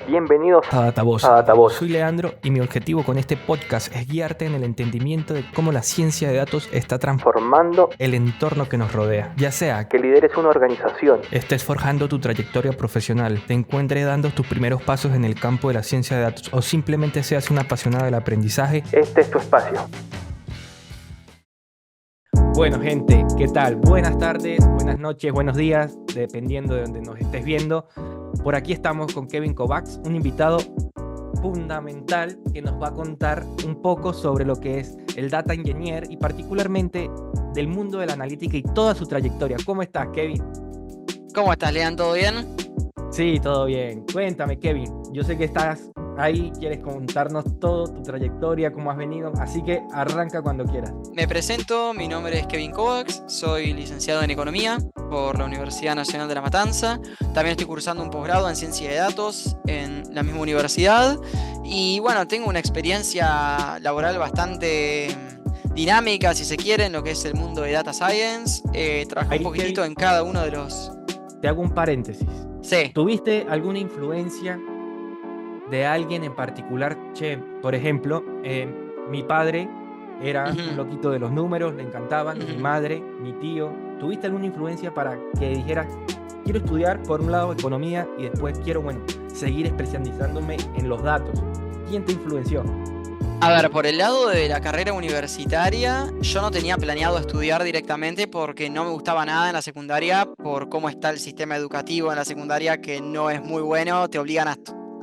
Bienvenidos a Datavoz. a Datavoz. Soy Leandro y mi objetivo con este podcast es guiarte en el entendimiento de cómo la ciencia de datos está transformando el entorno que nos rodea. Ya sea Que lideres una organización, estés forjando tu trayectoria profesional, te encuentres dando tus primeros pasos en el campo de la ciencia de datos o simplemente seas un apasionado del aprendizaje, este es tu espacio. Bueno, gente, ¿qué tal? Buenas tardes, buenas noches, buenos días, dependiendo de donde nos estés viendo. Por aquí estamos con Kevin Kovacs, un invitado fundamental que nos va a contar un poco sobre lo que es el Data Engineer y particularmente del mundo de la analítica y toda su trayectoria. ¿Cómo estás, Kevin? ¿Cómo estás, Lean? ¿Todo bien? Sí, todo bien. Cuéntame, Kevin. Yo sé que estás ahí, quieres contarnos todo, tu trayectoria, cómo has venido, así que arranca cuando quieras. Me presento, mi nombre es Kevin Kovacs, soy licenciado en Economía por la Universidad Nacional de La Matanza. También estoy cursando un posgrado en Ciencia de Datos en la misma universidad. Y bueno, tengo una experiencia laboral bastante dinámica, si se quiere, en lo que es el mundo de Data Science. Trabajé un poquitito Kevin, en cada uno de los... te hago un paréntesis. Sí. ¿Tuviste alguna influencia de alguien en particular? Por ejemplo, mi padre era un loquito de los números, le encantaban, mi madre, mi tío. ¿Tuviste alguna influencia para que dijeras, quiero estudiar por un lado economía y después quiero, seguir especializándome en los datos? ¿Quién te influenció? A ver, por el lado de la carrera universitaria, yo no tenía planeado estudiar directamente porque no me gustaba nada en la secundaria, por cómo está el sistema educativo en la secundaria, que no es muy bueno, te obligan a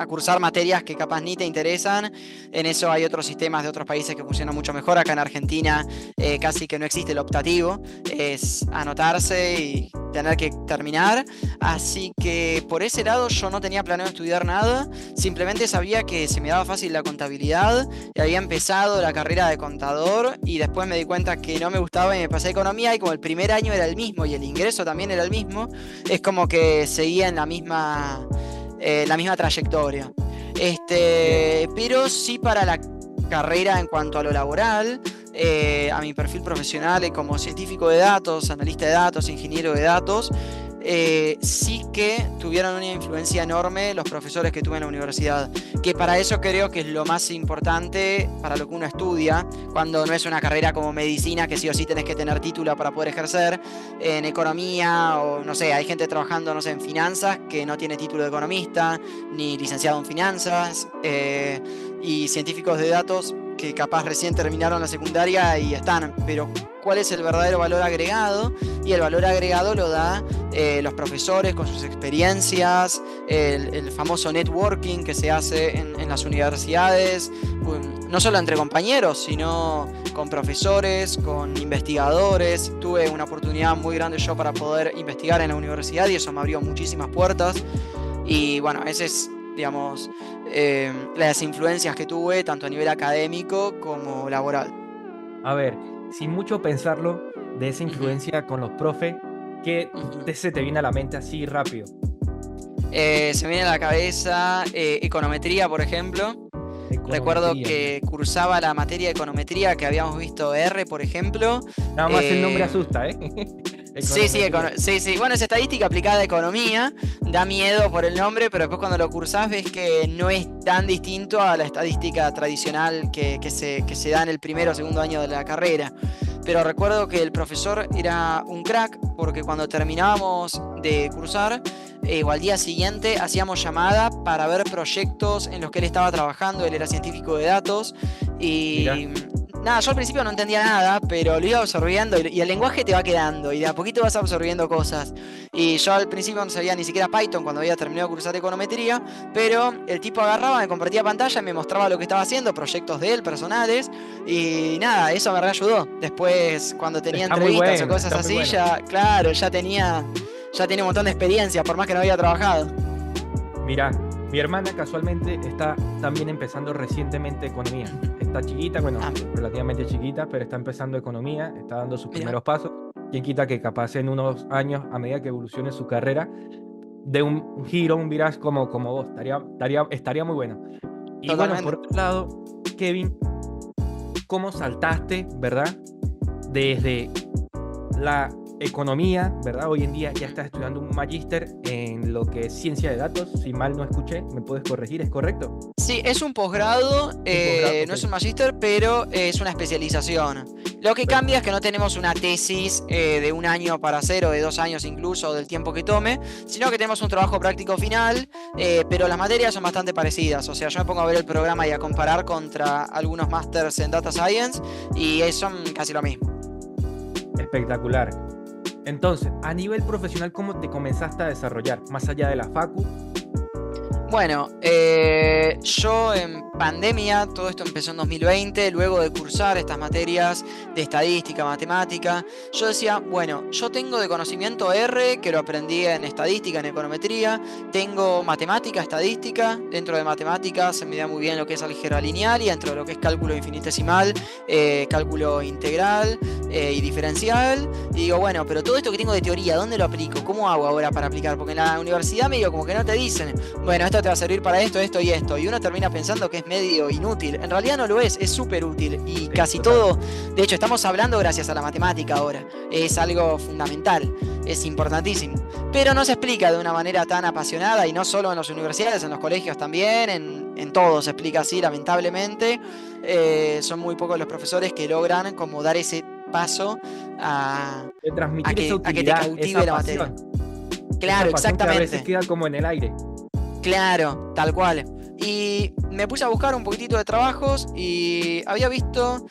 cursar materias que capaz ni te interesan. En eso hay otros sistemas de otros países que funcionan mucho mejor. Acá en Argentina casi que no existe el optativo, es anotarse y tener que terminar. Así que por ese lado yo no tenía planeado estudiar nada, simplemente sabía que se me daba fácil la contabilidad y había empezado la carrera de contador y después me di cuenta que no me gustaba y me pasé a economía, y como el primer año era el mismo y el ingreso también era el mismo, es como que seguía en la misma trayectoria. Pero sí, para la carrera en cuanto a lo laboral, a mi perfil profesional como científico de datos, analista de datos, ingeniero de datos, sí que tuvieron una influencia enorme los profesores que tuve en la universidad, que para eso creo que es lo más importante para lo que uno estudia, cuando no es una carrera como medicina, que sí o sí tenés que tener título para poder ejercer. En economía, o no sé, hay gente trabajando, no sé, en finanzas que no tiene título de economista, ni licenciado en finanzas, y científicos de datos que capaz recién terminaron la secundaria y están, pero ¿cuál es el verdadero valor agregado? Y el valor agregado lo da los profesores con sus experiencias, el famoso networking que se hace en las universidades, no solo entre compañeros, sino con profesores, con investigadores. Tuve una oportunidad muy grande yo para poder investigar en la universidad y eso me abrió muchísimas puertas. Y bueno, ese es, digamos, las influencias que tuve tanto a nivel académico como laboral. A ver, sin mucho pensarlo, de esa influencia con los profes, ¿qué se te viene a la mente así rápido? Se me viene a la cabeza econometría, por ejemplo. Recuerdo que cursaba la materia de econometría que habíamos visto, R, por ejemplo. Nada más el nombre asusta, ¿eh? Sí. Bueno, es estadística aplicada a economía. Da miedo por el nombre, pero después cuando lo cursás ves que no es tan distinto a la estadística tradicional que se da en el primero o segundo año de la carrera. Pero recuerdo que el profesor era un crack, porque cuando terminábamos de cursar, o al día siguiente hacíamos llamada para ver proyectos en los que él estaba trabajando. Él era científico de datos y... Mirá. Nada, yo al principio no entendía nada, pero lo iba absorbiendo y el lenguaje te va quedando y de a poquito vas absorbiendo cosas. Y yo al principio no sabía ni siquiera Python cuando había terminado de cursar econometría, pero el tipo agarraba, me compartía pantalla y me mostraba lo que estaba haciendo, proyectos de él, personales, y nada, eso me reayudó. Después, cuando tenía entrevistas o cosas así, ya tenía un montón de experiencia, por más que no había trabajado. Mirá, mi hermana casualmente está también empezando recientemente economía. Está chiquita, relativamente chiquita, pero está empezando economía, está dando sus primeros pasos. Quien quita que capaz en unos años, a medida que evolucione su carrera, de un giro, un virage como vos, estaría muy bueno. Y totalmente. Bueno, por otro lado, Kevin, ¿cómo saltaste, verdad? Desde la economía, ¿verdad? Hoy en día ya estás estudiando un magíster en lo que es ciencia de datos, si mal no escuché, ¿me puedes corregir? ¿Es correcto? Sí, es un posgrado, no es un magíster, pero es una especialización. Lo que cambia es que no tenemos una tesis de 1 año para hacer, o de 2 años incluso, o del tiempo que tome, sino que tenemos un trabajo práctico final, pero las materias son bastante parecidas. O sea, yo me pongo a ver el programa y a comparar contra algunos másters en Data Science y son casi lo mismo. Espectacular. Entonces, a nivel profesional, ¿cómo te comenzaste a desarrollar? Más allá de la facu. Bueno, yo en pandemia, todo esto empezó en 2020, luego de cursar estas materias de estadística, matemática, yo decía, bueno, yo tengo de conocimiento R, que lo aprendí en estadística, en econometría, tengo matemática, estadística, dentro de matemáticas se me da muy bien lo que es álgebra lineal y dentro de lo que es cálculo infinitesimal, cálculo integral y diferencial, y digo, bueno, pero todo esto que tengo de teoría, ¿dónde lo aplico? ¿Cómo hago ahora para aplicar? Porque en la universidad medio como que no te dicen, bueno, esto te va a servir para esto, esto y esto, y uno termina pensando que es medio inútil. En realidad no lo es súper útil y sí, casi todo, de hecho estamos hablando gracias a la matemática ahora, es algo fundamental, es importantísimo, pero no se explica de una manera tan apasionada y no solo en las universidades, en los colegios también, en todo se explica así, lamentablemente. Son muy pocos los profesores que logran como dar ese paso a que te cautive la materia. Claro, exactamente. Que a veces queda como en el aire. Claro, tal cual. Y me puse a buscar un poquitito de trabajos y había visto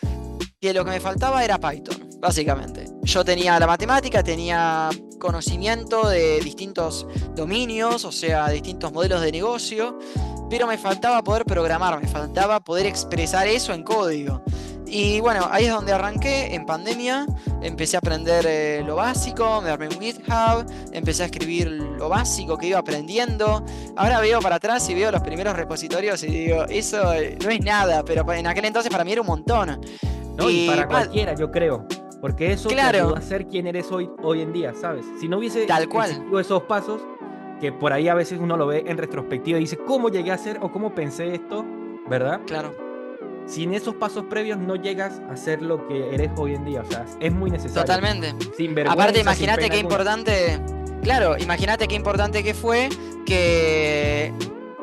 que lo que me faltaba era Python, básicamente. Yo tenía la matemática, tenía conocimiento de distintos dominios, o sea, distintos modelos de negocio, pero me faltaba poder programar, me faltaba poder expresar eso en código. Y bueno, ahí es donde arranqué en pandemia, empecé a aprender lo básico, me armé un GitHub, empecé a escribir lo básico que iba aprendiendo. Ahora veo para atrás y veo los primeros repositorios y digo, eso no es nada, pero en aquel entonces para mí era un montón. No, y para cualquiera, yo creo, porque eso te ayuda a ser quien eres hoy en día, ¿sabes? Si no hubiese existido esos pasos, que por ahí a veces uno lo ve en retrospectiva y dice, ¿cómo llegué a hacer o cómo pensé esto? ¿Verdad? Claro. Sin esos pasos previos no llegas a ser lo que eres hoy en día, o sea, es muy necesario. Totalmente. Sin vergüenza, aparte, imagínate qué alguna. Importante, claro, imagínate qué importante que fue que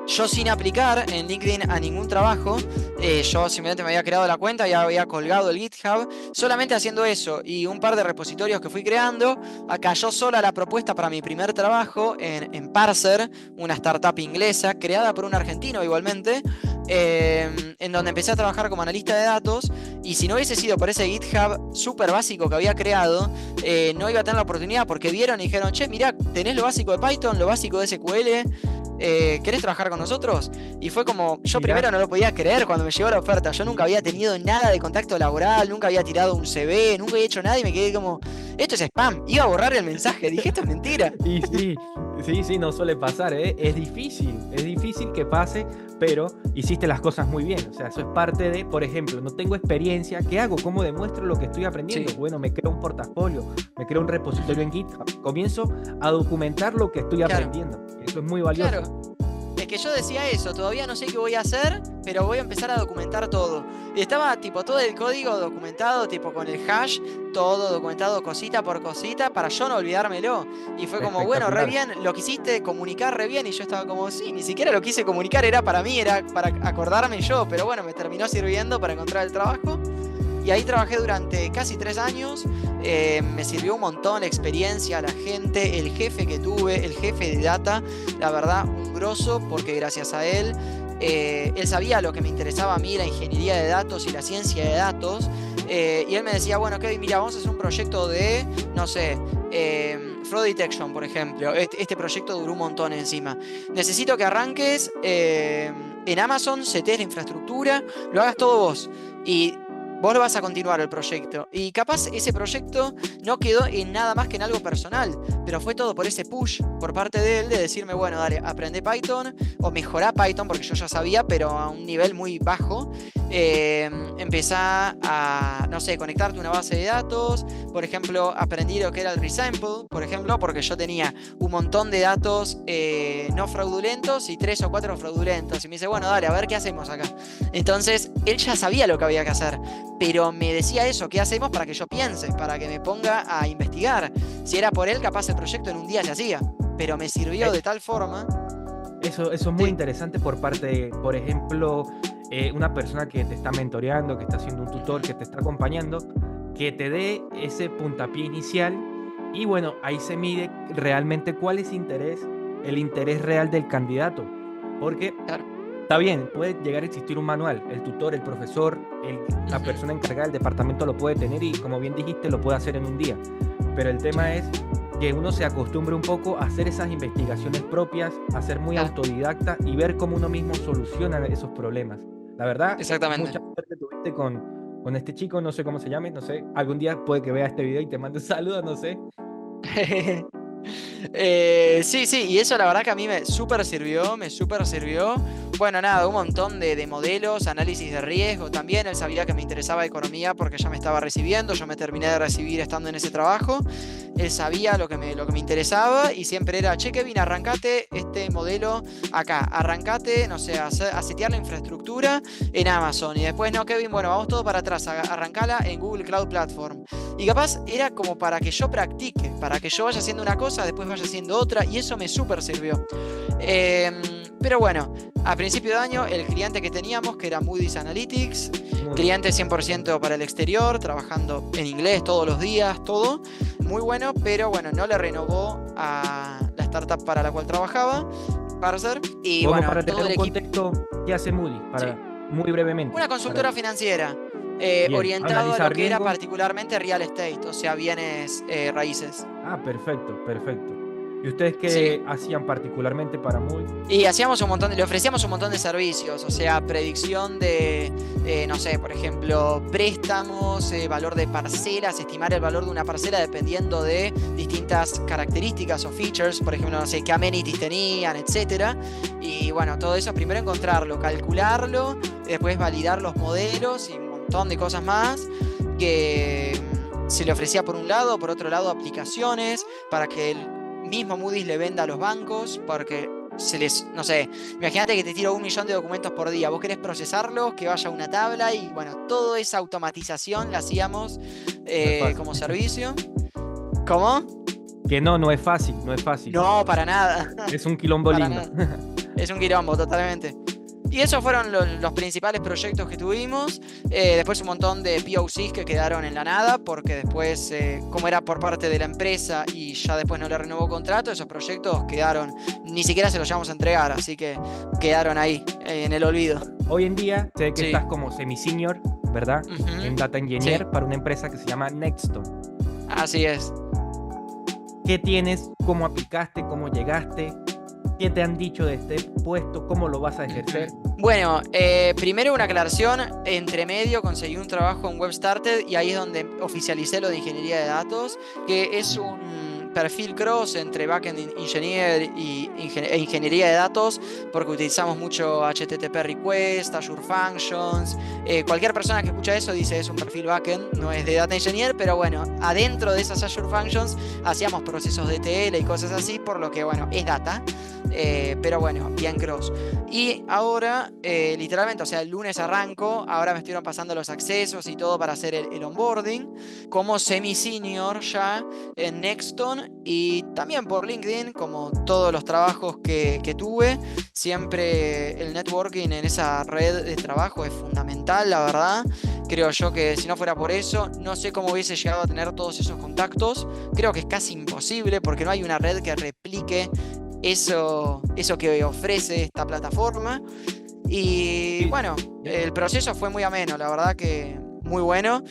yo sin aplicar en LinkedIn a ningún trabajo, yo simplemente me había creado la cuenta y había colgado el GitHub, solamente haciendo eso y un par de repositorios que fui creando, cayó sola la propuesta para mi primer trabajo en Parser, una startup inglesa creada por un argentino igualmente, en donde empecé a trabajar como analista de datos, y si no hubiese sido por ese GitHub súper básico que había creado, no iba a tener la oportunidad, porque vieron y dijeron, che, mirá, tenés lo básico de Python, lo básico de SQL, ¿querés trabajar con nosotros? Y fue como, yo primero no lo podía creer cuando me llegó la oferta, yo nunca había tenido nada de contacto laboral, nunca había tirado un CV, nunca había hecho nada y me quedé como, esto es spam, iba a borrar el mensaje, dije, esto es mentira. Y sí, no suele pasar, ¿eh? Es difícil que pase, pero hiciste las cosas muy bien, o sea, eso es parte de, por ejemplo, no tengo experiencia, ¿qué hago? ¿Cómo demuestro lo que estoy aprendiendo? Sí. Bueno, me creo un portafolio, me creo un repositorio en GitHub, comienzo a documentar lo que estoy aprendiendo, eso es muy valioso. Claro. Es que yo decía eso, todavía no sé qué voy a hacer, pero voy a empezar a documentar todo. Y estaba tipo todo el código documentado, tipo con el hash, todo documentado cosita por cosita, para yo no olvidármelo. Y fue como, bueno, re bien, lo quisiste comunicar re bien, y yo estaba como, sí, ni siquiera lo quise comunicar, era para mí, era para acordarme yo, pero bueno, me terminó sirviendo para encontrar el trabajo. Y ahí trabajé durante casi 3 años, me sirvió un montón la experiencia, la gente, el jefe que tuve, el jefe de data, la verdad, un grosso, porque gracias a él, él sabía lo que me interesaba a mí, la ingeniería de datos y la ciencia de datos, y él me decía, bueno, Kevin, mira, vamos a hacer un proyecto de, no sé, fraud detection, por ejemplo. Este proyecto duró un montón encima. Necesito que arranques en Amazon, setees la infraestructura, lo hagas todo vos, y vos lo vas a continuar el proyecto. Y capaz ese proyecto no quedó en nada más que en algo personal, pero fue todo por ese push por parte de él de decirme, bueno, dale, aprende Python o mejorá Python, porque yo ya sabía, pero a un nivel muy bajo. empezá a, no sé, conectarte a una base de datos. Por ejemplo, aprendí lo que era el resample, por ejemplo, porque yo tenía un montón de datos no fraudulentos y 3 o 4 fraudulentos. Y me dice, bueno, dale, a ver qué hacemos acá. Entonces, él ya sabía lo que había que hacer, pero me decía eso, ¿qué hacemos para que yo piense, para que me ponga a investigar? Si era por él, capaz el proyecto en un día se hacía, pero me sirvió de tal forma. Eso es muy interesante por parte de, por ejemplo, una persona que te está mentoreando, que está siendo un tutor, que te está acompañando, que te dé ese puntapié inicial y bueno, ahí se mide realmente cuál es el interés real del candidato. Porque Claro. está bien, puede llegar a existir un manual, el tutor, el profesor, la persona encargada del departamento lo puede tener y como bien dijiste, lo puede hacer en un día. Pero el tema es que uno se acostumbre un poco a hacer esas investigaciones propias, a ser muy autodidacta y ver cómo uno mismo soluciona esos problemas. La verdad, Exactamente. mucha suerte tuviste con este chico, no sé cómo se llame, no sé, algún día puede que vea este video y te mande un saludo, no sé. Sí, y eso la verdad que a mí me súper sirvió. Bueno, nada, un montón de modelos, análisis de riesgo también. Él sabía que me interesaba economía porque ya me estaba recibiendo, yo me terminé de recibir estando en ese trabajo. Él sabía lo que me interesaba y siempre era, che, Kevin, arrancate este modelo acá, arrancate, no sé, a setear la infraestructura en Amazon. Y después, no, Kevin, bueno, vamos todo para atrás, arrancala en Google Cloud Platform. Y capaz era como para que yo practique, para que yo vaya haciendo una cosa, después vaya haciendo otra, y eso me súper sirvió. Pero bueno, a principio de año el cliente que teníamos, que era Moody's Analytics, cliente 100% para el exterior, trabajando en inglés todos los días, todo, muy bueno, pero bueno, no le renovó a la startup para la cual trabajaba, Parser, y Como bueno, para tener todo el un equipo. contexto, ¿qué hace Moody? Muy brevemente. Una consultora financiera, Bien, orientado a analizar lo que era riesgos. particularmente real estate, o sea, bienes raíces. Ah, perfecto. ¿Y ustedes Sí. qué hacían particularmente para Moody? Y le ofrecíamos un montón de servicios, o sea, predicción de, no sé, por ejemplo, préstamos, valor de parcelas, estimar el valor de una parcela dependiendo de distintas características o features, por ejemplo, no sé, qué amenities tenían, etcétera. Y bueno, todo eso primero encontrarlo, calcularlo, después validar los modelos y un montón de cosas más que se le ofrecía por un lado, por otro lado aplicaciones para que el mismo Moody's le venda a los bancos, porque no sé, imagínate que te tiro 1 millón de documentos por día, vos querés procesarlos, que vaya a una tabla y bueno, toda esa automatización la hacíamos como servicio. ¿Cómo? Que no es fácil. No, para nada. Es un quilombo Para lindo. nada. Es un quilombo, totalmente. Y esos fueron los principales proyectos que tuvimos. Después un montón de POCs que quedaron en la nada, porque después, como era por parte de la empresa y ya después no le renovó contrato, esos proyectos quedaron, ni siquiera se los llevamos a entregar, así que quedaron ahí, en el olvido. Hoy en día sé que Sí. estás como semi-senior, ¿verdad? Ujú. En Data Engineer Sí. para una empresa que se llama Nexton. Así es. ¿Qué tienes? ¿Cómo aplicaste? ¿Cómo llegaste? ¿Qué te han dicho de este puesto? ¿Cómo lo vas a ejercer? Bueno, primero una aclaración, entre medio conseguí un trabajo en WebStarted y ahí es donde oficialicé lo de ingeniería de datos, que es un perfil cross entre backend engineer e ingeniería de datos, porque utilizamos mucho HTTP request, Azure Functions. Cualquier persona que escucha eso dice es un perfil backend, no es de data engineer, pero bueno, adentro de esas Azure Functions hacíamos procesos de ETL y cosas así, por lo que bueno, es data. Pero bueno, bien cross. Y ahora, literalmente, o sea, el lunes arranco, ahora me estuvieron pasando los accesos y todo para hacer el onboarding, como semi-senior ya en Nexton y también por LinkedIn, como todos los trabajos que tuve, siempre el networking en esa red de trabajo es fundamental, la verdad. Creo yo que si no fuera por eso, no sé cómo hubiese llegado a tener todos esos contactos. Creo que es casi imposible porque no hay una red que replique eso que ofrece esta plataforma. Y bueno, el proceso fue muy ameno, la verdad que muy bueno,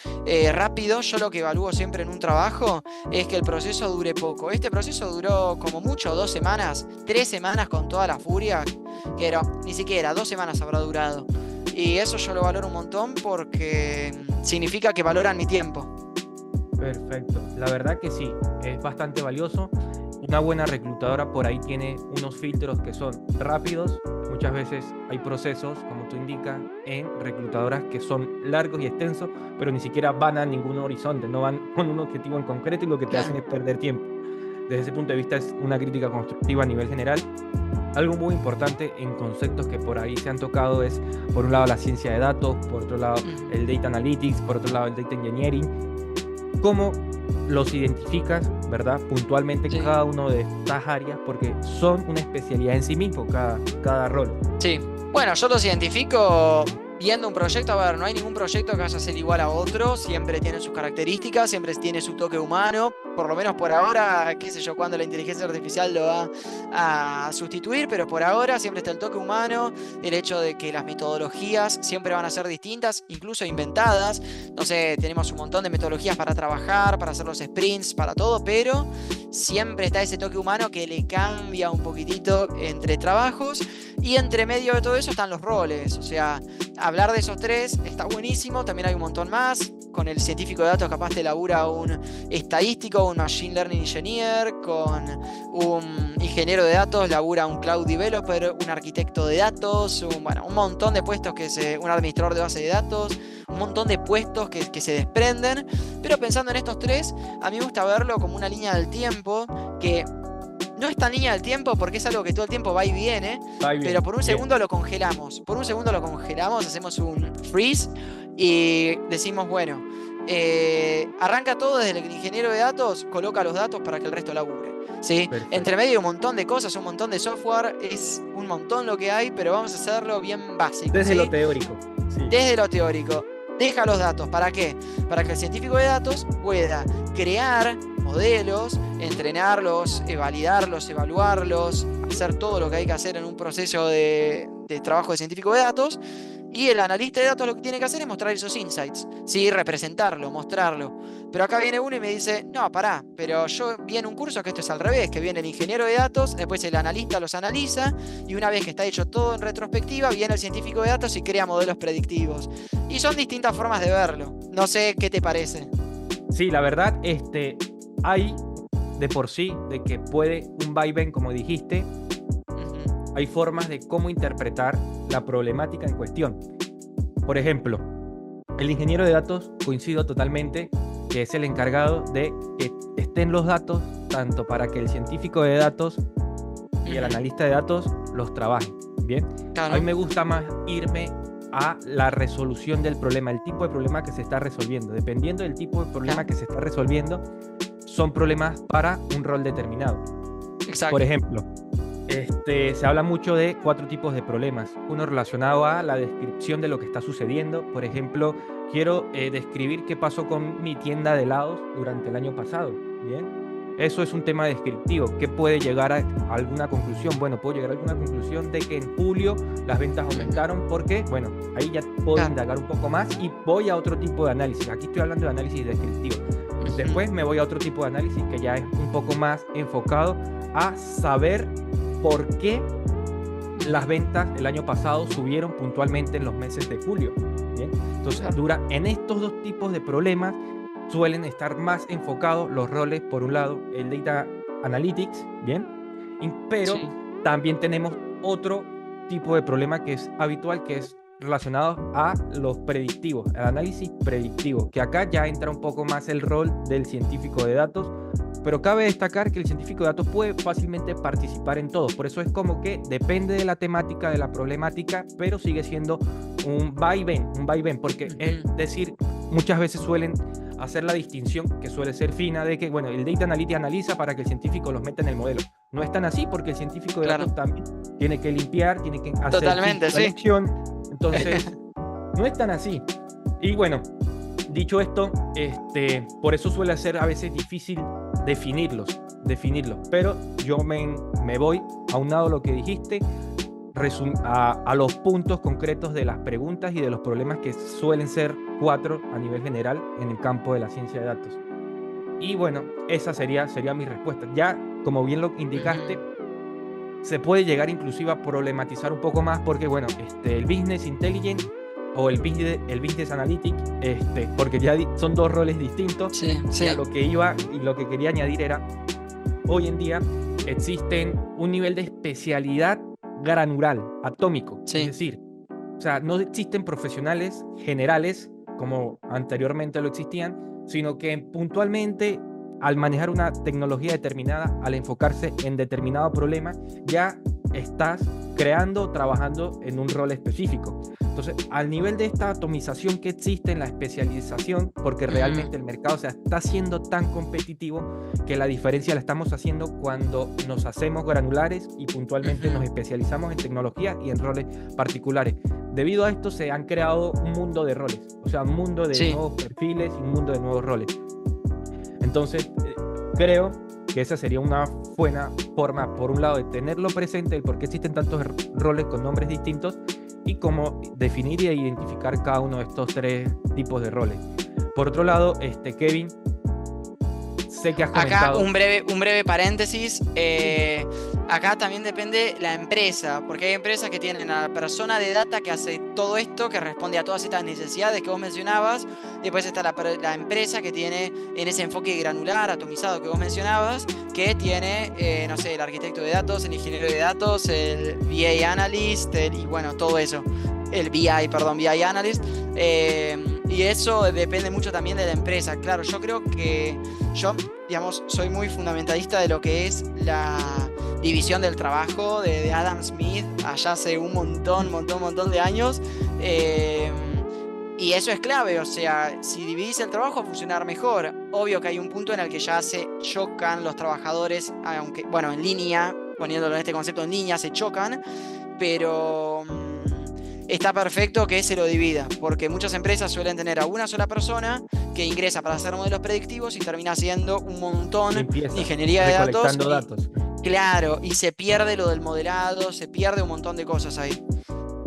rápido. Yo lo que evalúo siempre en un trabajo es que el proceso dure poco. Este proceso duró como mucho 2 semanas, 3 semanas con toda la furia, que ni siquiera 2 semanas habrá durado. Y eso yo lo valoro un montón porque significa que valoran mi tiempo. Perfecto, la verdad que sí, es bastante valioso una buena reclutadora por ahí tiene unos filtros que son rápidos. Muchas veces hay procesos, como tú indicas, en reclutadoras que son largos y extensos, pero ni siquiera van a ningún horizonte, no van con un objetivo en concreto y lo que te hacen es perder tiempo. Desde ese punto de vista es una crítica constructiva a nivel general. Algo muy importante en conceptos que por ahí se han tocado es, por un lado, la ciencia de datos, por otro lado, el data analytics, por otro lado, el data engineering. ¿Cómo los identificas, verdad, puntualmente cada uno de estas áreas? Porque son una especialidad en sí mismo cada rol. Sí, bueno, yo los identifico viendo un proyecto. A ver, no hay ningún proyecto que vaya a ser igual a otro, siempre tiene sus características, siempre tiene su toque humano, por lo menos por ahora, qué sé yo, cuando la inteligencia artificial lo va a sustituir, pero por ahora siempre está el toque humano, el hecho de que las metodologías siempre van a ser distintas, incluso inventadas. No sé, tenemos un montón de metodologías para trabajar, para hacer los sprints, para todo, pero siempre está ese toque humano que le cambia un poquitito entre trabajos, y entre medio de todo eso están los roles. O sea, hablar de esos tres está buenísimo, también hay un montón más. Con el científico de datos capaz te labura un estadístico, un machine learning engineer. Con un ingeniero de datos labura un cloud developer, un arquitecto de datos, un montón de puestos un administrador de base de datos, un montón de puestos que se desprenden. Pero pensando en estos tres, a mí me gusta verlo como una línea del tiempo que no es tan línea del tiempo porque es algo que todo el tiempo va y viene, pero por un segundo lo congelamos. Por un segundo lo congelamos, hacemos un freeze y decimos, bueno, arranca todo desde el ingeniero de datos, coloca los datos para que el resto labure, ¿sí? Entre medio hay un montón de cosas, un montón de software, es un montón lo que hay, pero vamos a hacerlo bien básico. Desde ¿sí? lo teórico. Sí. Desde lo teórico. Deja los datos. ¿Para qué? Para que el científico de datos pueda crear modelos, entrenarlos, validarlos, evaluarlos, hacer todo lo que hay que hacer en un proceso de trabajo de científico de datos. Y el analista de datos lo que tiene que hacer es mostrar esos insights, ¿sí? Representarlo, mostrarlo. Pero acá viene uno y me dice, no, pará, pero yo vi en un curso que esto es al revés, que viene el ingeniero de datos, después el analista los analiza, y una vez que está hecho todo en retrospectiva, viene el científico de datos y crea modelos predictivos. Y son distintas formas de verlo. No sé qué te parece. Sí, la verdad, hay de por sí de que puede un vaivén, como dijiste. Hay formas de cómo interpretar la problemática en cuestión. Por ejemplo, el ingeniero de datos, coincido totalmente, que es el encargado de que estén los datos tanto para que el científico de datos y el analista de datos los trabajen. Bien, claro. A mí me gusta más irme a la resolución del problema, el tipo de problema que se está resolviendo. Dependiendo del tipo de problema que se está resolviendo, son problemas para un rol determinado. Exacto. Por ejemplo, se habla mucho de 4 tipos de problemas. Uno relacionado a la descripción de lo que está sucediendo. Por ejemplo, quiero describir qué pasó con mi tienda de helados durante el año pasado. Bien, eso es un tema descriptivo. ¿Qué puede llegar a alguna conclusión? Bueno, puedo llegar a alguna conclusión de que en julio las ventas aumentaron porque, bueno, ahí ya puedo indagar un poco más y voy a otro tipo de análisis. Aquí estoy hablando de análisis descriptivo. Después me voy a otro tipo de análisis que ya es un poco más enfocado a saber por qué las ventas el año pasado subieron puntualmente en los meses de julio. ¿Bien? Entonces, en estos 2 tipos de problemas suelen estar más enfocados los roles. Por un lado, el Data Analytics, ¿bien? Pero también tenemos otro tipo de problema que es habitual, que es relacionado a los predictivos, el análisis predictivo, que acá ya entra un poco más el rol del científico de datos. Pero cabe destacar que el científico de datos puede fácilmente participar en todo. Por eso es como que depende de la temática, de la problemática, pero sigue siendo un vaivén, porque es decir, muchas veces suelen hacer la distinción, que suele ser fina, de que, bueno, el Data Analytics analiza para que el científico los meta en el modelo. No es tan así, porque el científico de datos también tiene que limpiar, tiene que hacer selección. Entonces, no es tan así. Y bueno, dicho esto, por eso suele ser a veces difícil definirlos, pero yo me voy aunado a lo que dijiste, a los puntos concretos de las preguntas y de los problemas que suelen ser 4 a nivel general en el campo de la ciencia de datos. Y bueno, esa sería mi respuesta. Ya, como bien lo indicaste, se puede llegar inclusive a problematizar un poco más porque, bueno, el Business Intelligence o el Business Analytics, porque ya son 2 roles distintos. Sí. Y a lo que iba y lo que quería añadir era hoy en día existen un nivel de especialidad granular, atómico. Sí. Es decir, o sea, no existen profesionales generales como anteriormente lo existían, sino que puntualmente al manejar una tecnología determinada, al enfocarse en determinado problema, ya estás creando, trabajando en un rol específico. Entonces, al nivel de esta atomización que existe en la especialización, porque realmente el mercado, o sea, está siendo tan competitivo que la diferencia la estamos haciendo cuando nos hacemos granulares y puntualmente nos especializamos en tecnología y en roles particulares. Debido a esto se han creado un mundo de roles, o sea, un mundo de nuevos perfiles y un mundo de nuevos roles. Entonces, creo que esa sería una buena forma, por un lado, de tenerlo presente, el por qué existen tantos roles con nombres distintos y cómo definir y identificar cada uno de estos 3 tipos de roles. Por otro lado, Kevin, sé que has comentado... Acá un breve paréntesis. Acá también depende la empresa, porque hay empresas que tienen a la persona de data que hace todo esto, que responde a todas estas necesidades que vos mencionabas. Después está la empresa que tiene en ese enfoque granular, atomizado que vos mencionabas, que tiene, no sé, el arquitecto de datos, el ingeniero de datos, el BA analyst, y bueno, todo eso. El BI analyst. Y eso depende mucho también de la empresa. Claro, yo creo que digamos, soy muy fundamentalista de lo que es la división del trabajo de Adam Smith allá hace un montón de años. Y eso es clave, o sea, si dividís el trabajo va a funcionar mejor. Obvio que hay un punto en el que ya se chocan los trabajadores, aunque, bueno, en línea, poniéndolo en este concepto, en línea se chocan, pero... está perfecto que se lo divida, porque muchas empresas suelen tener a una sola persona que ingresa para hacer modelos predictivos y termina haciendo un montón de ingeniería de datos. Claro, y se pierde lo del modelado, se pierde un montón de cosas ahí.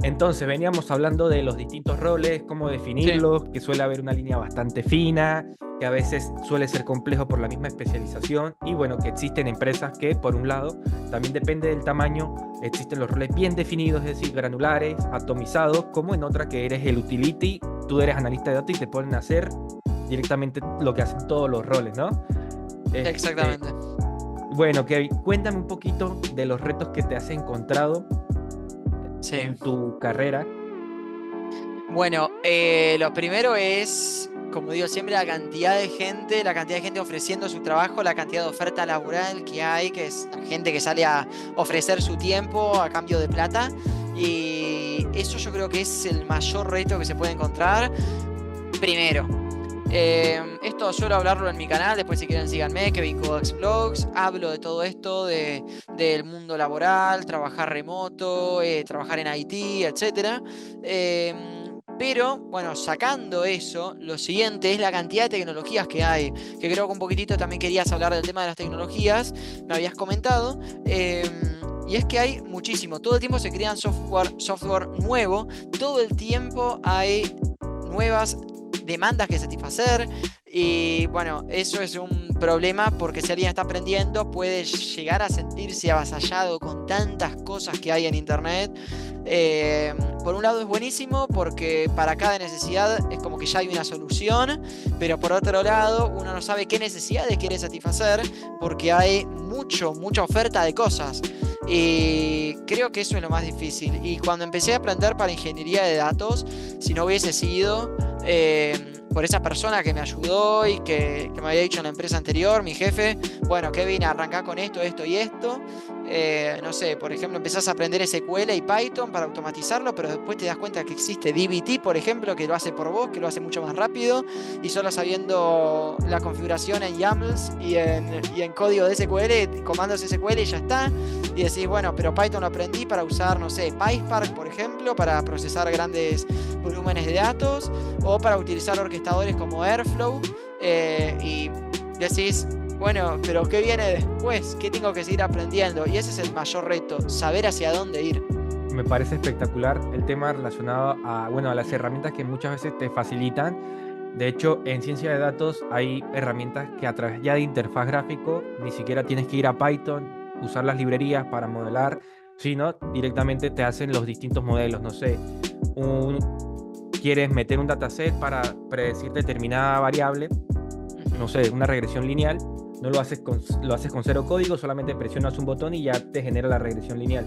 Entonces, veníamos hablando de los distintos roles, cómo definirlos, que suele haber una línea bastante fina, que a veces suele ser complejo por la misma especialización, y bueno, que existen empresas que, por un lado, también depende del tamaño, existen los roles bien definidos, es decir, granulares, atomizados, como en otra que eres el utility, tú eres analista de datos y te ponen a hacer directamente lo que hacen todos los roles, ¿no? Exactamente. Bueno, Kevin, cuéntame un poquito de los retos que te has encontrado en tu carrera. Bueno, lo primero es, como digo siempre, la cantidad de gente ofreciendo su trabajo, la cantidad de oferta laboral que hay, que es la gente que sale a ofrecer su tiempo a cambio de plata, y eso yo creo que es el mayor reto que se puede encontrar. Primero, esto suelo hablarlo en mi canal, después si quieren síganme, Kevin Codex Vlogs, hablo de todo esto, del mundo laboral, trabajar remoto, trabajar en IT, etc. Pero, bueno, sacando eso, lo siguiente es la cantidad de tecnologías que hay, que creo que un poquitito también querías hablar del tema de las tecnologías, me habías comentado, y es que hay muchísimo, todo el tiempo se crean software nuevo, todo el tiempo hay nuevas demandas que satisfacer, y bueno, eso es un problema porque si alguien está aprendiendo puede llegar a sentirse avasallado con tantas cosas que hay en internet. Por un lado es buenísimo porque para cada necesidad es como que ya hay una solución, pero por otro lado uno no sabe qué necesidades quiere satisfacer porque hay mucha oferta de cosas, y creo que eso es lo más difícil. Y cuando empecé a aprender para ingeniería de datos, si no hubiese sido por esa persona que me ayudó y que me había dicho en la empresa anterior, mi jefe, bueno, Kevin, arrancá con esto y esto. No sé, por ejemplo, empezás a aprender SQL y Python para automatizarlo, pero después te das cuenta que existe dbt, por ejemplo, que lo hace por vos, que lo hace mucho más rápido, y solo sabiendo la configuración en YAMLs y en código de SQL, comandos SQL, y ya está. Y decís, bueno, pero Python lo aprendí para usar, no sé, PySpark, por ejemplo, para procesar grandes volúmenes de datos, o para utilizar orquestadores como Airflow, y decís, bueno, pero ¿qué viene después? ¿Qué tengo que seguir aprendiendo? Y ese es el mayor reto, saber hacia dónde ir. Me parece espectacular el tema relacionado a las herramientas que muchas veces te facilitan. De hecho, en ciencia de datos hay herramientas que a través ya de interfaz gráfico ni siquiera tienes que ir a Python, usar las librerías para modelar, sino directamente te hacen los distintos modelos. No sé, quieres meter un dataset para predecir determinada variable, no sé, una regresión lineal, No lo haces con cero código, solamente presionas un botón y ya te genera la regresión lineal.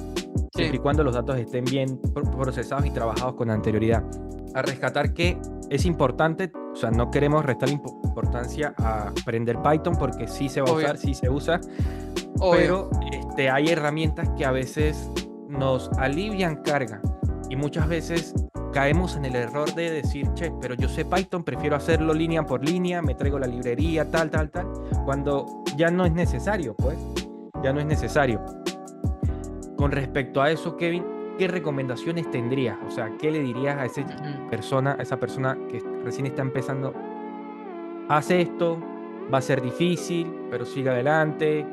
Siempre y cuando los datos estén bien procesados y trabajados con anterioridad. A rescatar que es importante, o sea, no queremos restar importancia a aprender Python porque sí se va a usar, sí se usa, pero hay herramientas que a veces nos alivian carga y muchas veces caemos en el error de decir, che, pero yo sé Python, prefiero hacerlo línea por línea, me traigo la librería, tal, cuando ya no es necesario, pues, ya no es necesario. Con respecto a eso, Kevin, ¿qué recomendaciones tendrías? O sea, ¿qué le dirías a esa persona que recién está empezando? Hace esto, va a ser difícil, pero sigue adelante,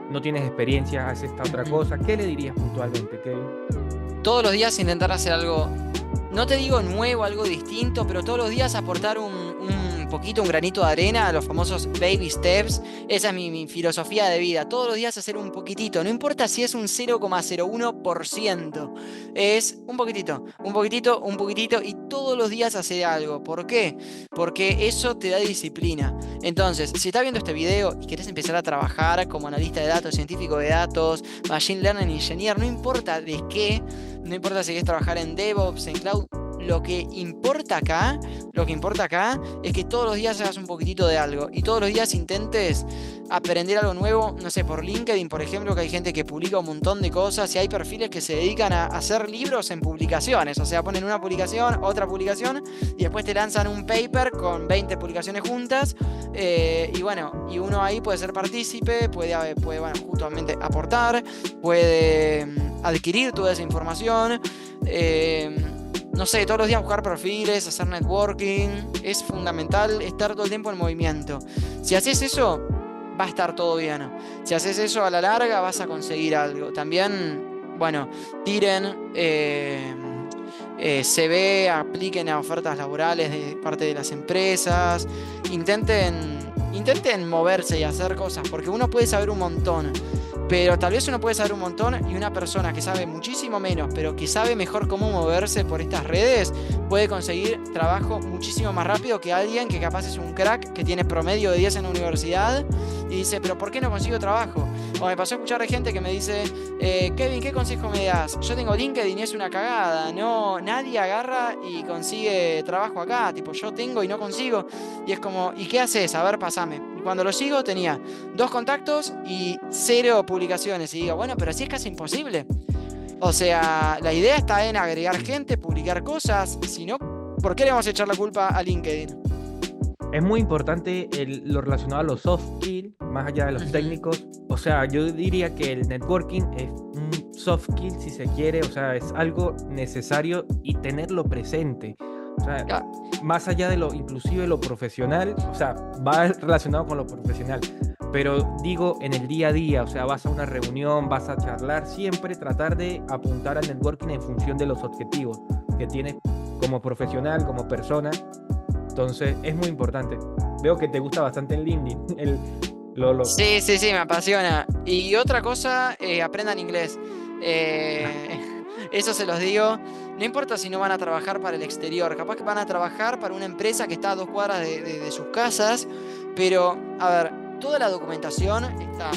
no tienes experiencia, hace esta otra cosa. ¿Qué le dirías puntualmente, Kevin? Todos los días intentar hacer algo, no te digo nuevo, algo distinto, pero todos los días aportar un poquito, un granito de arena a los famosos baby steps. Esa es mi filosofía de vida. Todos los días hacer un poquitito, no importa si es un 0,01%, es un poquitito, y todos los días hacer algo. ¿Por qué? Porque eso te da disciplina. Entonces, si estás viendo este video y querés empezar a trabajar como analista de datos, científico de datos, machine learning engineer, no importa de qué, no importa si querés trabajar en DevOps, en Cloud, lo que importa acá es que todos los días hagas un poquitito de algo y todos los días intentes aprender algo nuevo, no sé, por LinkedIn, por ejemplo, que hay gente que publica un montón de cosas y hay perfiles que se dedican a hacer libros en publicaciones, o sea, ponen una publicación, otra publicación y después te lanzan un paper con 20 publicaciones juntas y bueno, y uno ahí puede ser partícipe, puede bueno, justamente aportar, puede adquirir toda esa información, no sé, todos los días buscar perfiles, hacer networking. Es fundamental estar todo el tiempo en movimiento. Si haces eso, va a estar todo bien. Si haces eso a la larga, vas a conseguir algo. También, bueno, tiren CV, apliquen a ofertas laborales de parte de las empresas. Intenten moverse y hacer cosas, porque uno puede saber un montón, pero tal vez uno puede saber un montón y una persona que sabe muchísimo menos, pero que sabe mejor cómo moverse por estas redes, puede conseguir trabajo muchísimo más rápido que alguien que capaz es un crack, que tiene promedio de 10 en la universidad y dice, pero ¿por qué no consigo trabajo? O me pasó a escuchar de gente que me dice, Kevin, ¿qué consejo me das? Yo tengo LinkedIn y es una cagada, no, nadie agarra y consigue trabajo acá, tipo yo tengo y no consigo, y es como, ¿y qué haces? A ver, pasame. Y cuando lo sigo tenía 2 contactos y 0 publicaciones, y digo, bueno, pero así es casi imposible. O sea, la idea está en agregar gente, publicar cosas, si no, ¿por qué le vamos a echar la culpa a LinkedIn? Es muy importante lo relacionado a los soft skills, más allá de los técnicos. O sea, yo diría que el networking es un soft skill, si se quiere. O sea, es algo necesario y tenerlo presente. O sea, más allá de inclusive lo profesional, o sea, va relacionado con lo profesional. Pero digo, en el día a día, o sea, vas a una reunión, vas a charlar, siempre tratar de apuntar al networking en función de los objetivos que tienes como profesional, como persona. Entonces, es muy importante. Veo que te gusta bastante el LinkedIn. Sí, me apasiona. Y otra cosa, aprendan inglés. Eso se los digo. No importa si no van a trabajar para el exterior. Capaz que van a trabajar para una empresa que está a 2 cuadras de sus casas. Pero, a ver, toda la documentación está...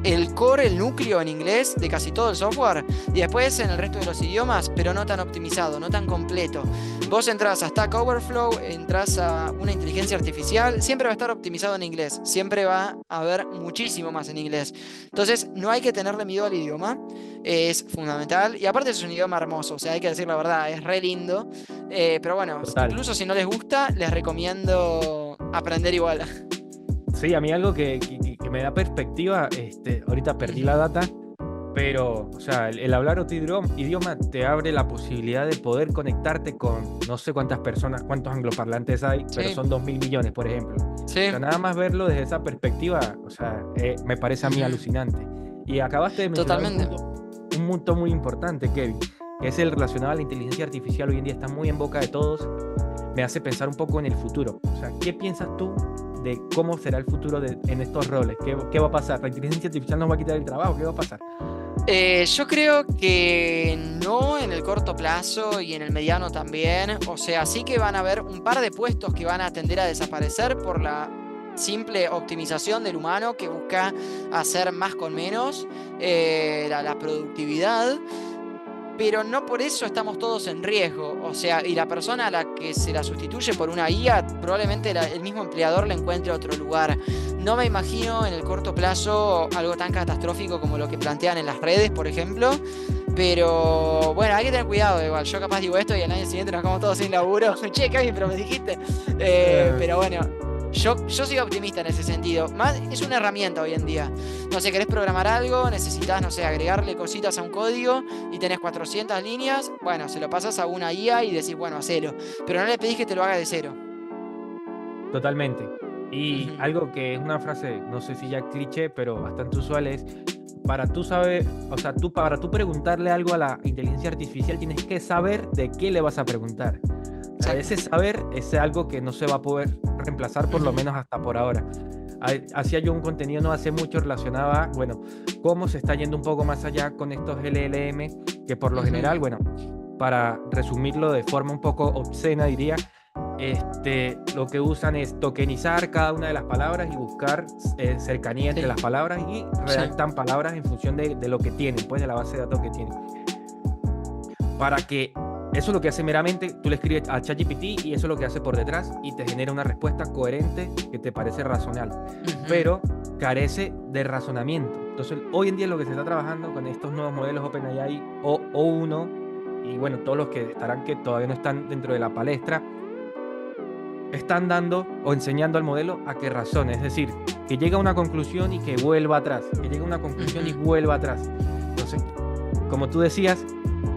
el core, el núcleo en inglés de casi todo el software y después en el resto de los idiomas, pero no tan optimizado, no tan completo. Vos entras a Stack Overflow, entras a una inteligencia artificial, siempre va a estar optimizado en inglés, siempre va a haber muchísimo más en inglés. Entonces no hay que tenerle miedo al idioma, es fundamental y aparte es un idioma hermoso, o sea, hay que decir la verdad, es re lindo, pero bueno, total. Incluso si no les gusta, les recomiendo aprender igual. Sí, a mí algo que me da perspectiva, ahorita perdí la data, pero, o sea, el hablar otro idioma te abre la posibilidad de poder conectarte con no sé cuántas personas, cuántos angloparlantes hay, sí. Pero son 2.000 millones, por ejemplo. Sí. O sea, nada más verlo desde esa perspectiva, o sea, me parece a mí alucinante. Y acabaste de mencionar un punto muy importante, Kevin, que es el relacionado a la inteligencia artificial. Hoy en día está muy en boca de todos. Me hace pensar un poco en el futuro. O sea, ¿qué piensas tú de cómo será el futuro en estos roles? ¿Qué va a pasar? ¿La inteligencia artificial nos va a quitar el trabajo? ¿Qué va a pasar? Yo creo que no en el corto plazo y en el mediano también. O sea, sí que van a haber un par de puestos que van a tender a desaparecer por la simple optimización del humano que busca hacer más con menos, la productividad. Pero no por eso estamos todos en riesgo. O sea, y la persona a la que se la sustituye por una IA, probablemente el mismo empleador le encuentre otro lugar. No me imagino en el corto plazo algo tan catastrófico como lo que plantean en las redes, por ejemplo. Pero bueno, hay que tener cuidado igual. Yo capaz digo esto y al año siguiente nos quedamos todos sin laburo. Che, Kevin, pero me dijiste. Pero bueno, yo soy optimista en ese sentido. Más, es una herramienta hoy en día. No sé, querés programar algo, necesitas, no sé, agregarle cositas a un código y tenés 400 líneas. Bueno, se lo pasas a una IA y decís, bueno, hacelo. Pero no le pedís que te lo haga de cero. Totalmente. Y algo que es una frase, no sé si ya cliché, pero bastante usual es, para tú saber, o sea, para tú preguntarle algo a la inteligencia artificial tienes que saber de qué le vas a preguntar. O sea, ese saber es algo que no se va a poder reemplazar, por lo menos hasta por ahora. Hacía yo un contenido no hace mucho relacionado a, bueno, cómo se está yendo un poco más allá con estos LLM, que por lo general, bueno, para resumirlo de forma un poco obscena, diría, lo que usan es tokenizar cada una de las palabras y buscar cercanía entre las palabras y redactan palabras en función de lo que tienen, pues de la base de datos que tienen. Para que eso es lo que hace meramente, tú le escribes a ChatGPT y eso es lo que hace por detrás y te genera una respuesta coherente que te parece razonable, pero carece de razonamiento. Entonces, hoy en día lo que se está trabajando con estos nuevos modelos OpenAI O1 y bueno, todos los que estarán que todavía no están dentro de la palestra, están dando o enseñando al modelo a que razone, es decir, que llegue a una conclusión y que vuelva atrás, que llegue a una conclusión y vuelva atrás. Entonces, como tú decías,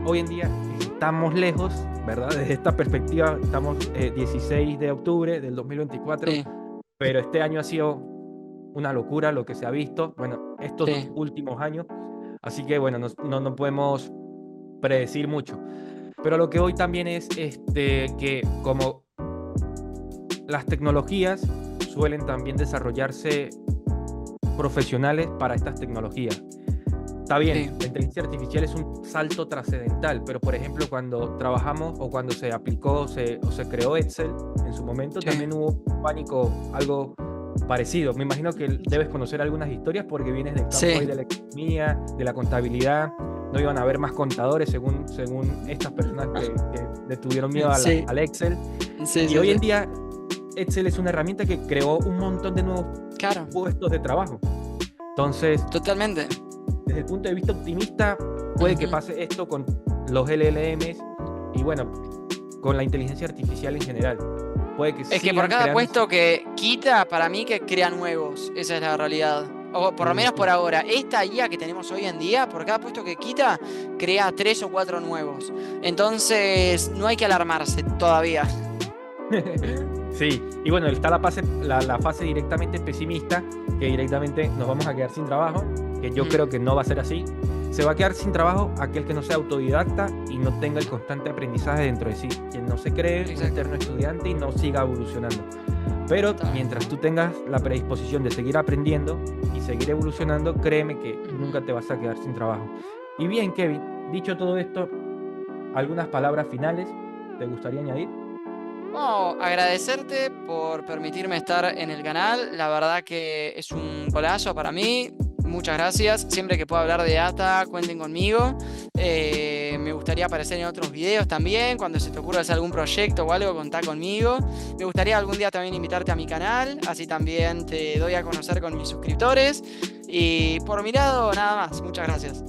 hoy en día estamos lejos, ¿verdad? Desde esta perspectiva, estamos 16 de octubre del 2024, pero este año ha sido una locura lo que se ha visto, bueno, estos dos últimos años, así que bueno, no podemos predecir mucho. Pero lo que hoy también es que como las tecnologías suelen también desarrollarse profesionales para estas tecnologías. Está bien, la inteligencia artificial es un salto trascendental, pero por ejemplo cuando trabajamos o cuando se aplicó o se creó Excel, en su momento también hubo pánico, algo parecido. Me imagino que debes conocer algunas historias porque vienes del campo de la economía, de la contabilidad. No iban a haber más contadores según estas personas que le tuvieron miedo al Excel. Y hoy en día Excel es una herramienta que creó un montón de nuevos puestos de trabajo. Entonces, totalmente. Desde el punto de vista optimista, puede que pase esto con los LLMs y bueno, con la inteligencia artificial en general. Puede que es que por cada puesto que quita, para mí que crea nuevos. Esa es la realidad. O por lo menos por ahora. Esta IA que tenemos hoy en día, por cada puesto que quita, crea 3 o 4 nuevos. Entonces, no hay que alarmarse todavía. Sí, y bueno, está la fase directamente pesimista, que directamente nos vamos a quedar sin trabajo, que yo creo que no va a ser así. Se va a quedar sin trabajo aquel que no sea autodidacta y no tenga el constante aprendizaje dentro de sí, quien no se cree un eterno estudiante y no siga evolucionando. Pero mientras tú tengas la predisposición de seguir aprendiendo y seguir evolucionando, créeme que nunca te vas a quedar sin trabajo. Y bien, Kevin, dicho todo esto, ¿algunas palabras finales te gustaría añadir? Agradecerte por permitirme estar en el canal. La verdad que es un golazo para mí. Muchas gracias. Siempre que pueda hablar de data, cuenten conmigo. Me gustaría aparecer en otros videos también. Cuando se te ocurra hacer algún proyecto o algo, contá conmigo. Me gustaría algún día también invitarte a mi canal. Así también te doy a conocer con mis suscriptores. Y por mi lado, nada más. Muchas gracias.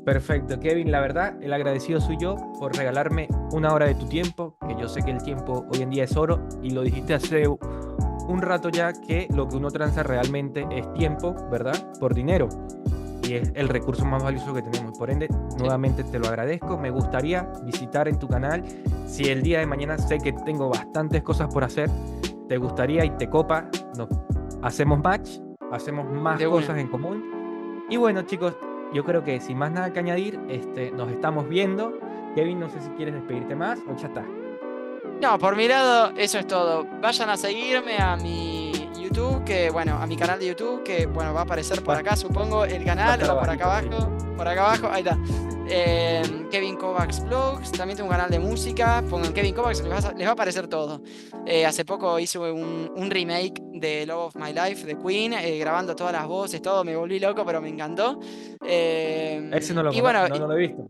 Perfecto, Kevin, la verdad, el agradecido soy yo por regalarme una hora de tu tiempo, que yo sé que el tiempo hoy en día es oro, y lo dijiste hace un rato ya, que lo que uno transa realmente es tiempo, ¿verdad? Por dinero, y es el recurso más valioso que tenemos. Por ende, nuevamente te lo agradezco. Me gustaría visitar en tu canal, si el día de mañana sé que tengo bastantes cosas por hacer, te gustaría y te copa, hacemos match, hacemos más cosas en común. Y bueno, chicos, yo creo que sin más nada que añadir, nos estamos viendo. Kevin, no sé si quieres despedirte más o ya está. No, por mi lado, eso es todo. Vayan a seguirme a mi YouTube, a mi canal de YouTube, que va a aparecer por acá, supongo, el canal, o por acá abajo, ahí está. Kevin Kovacs Vlogs, también tengo un canal de música, pongan Kevin Kovacs, les va a aparecer todo. Hace poco hice un remake de Love of My Life de Queen, grabando todas las voces, todo, me volví loco, pero me encantó. Ese no lo, Y bueno, no lo he visto.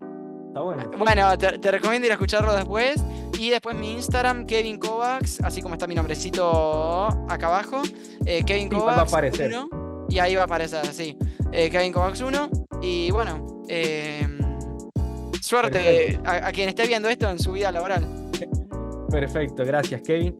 Está bueno. bueno, te recomiendo ir a escucharlo después. Y después mi Instagram, Kevin Kovacs, así como está mi nombrecito acá abajo. Kevin Sí, va a Kovacs aparecer. 1. Y ahí va a aparecer, así. Kevin Kovacs 1. Y bueno, suerte Perfecto. a quien esté viendo esto en su vida laboral. Perfecto, gracias, Kevin.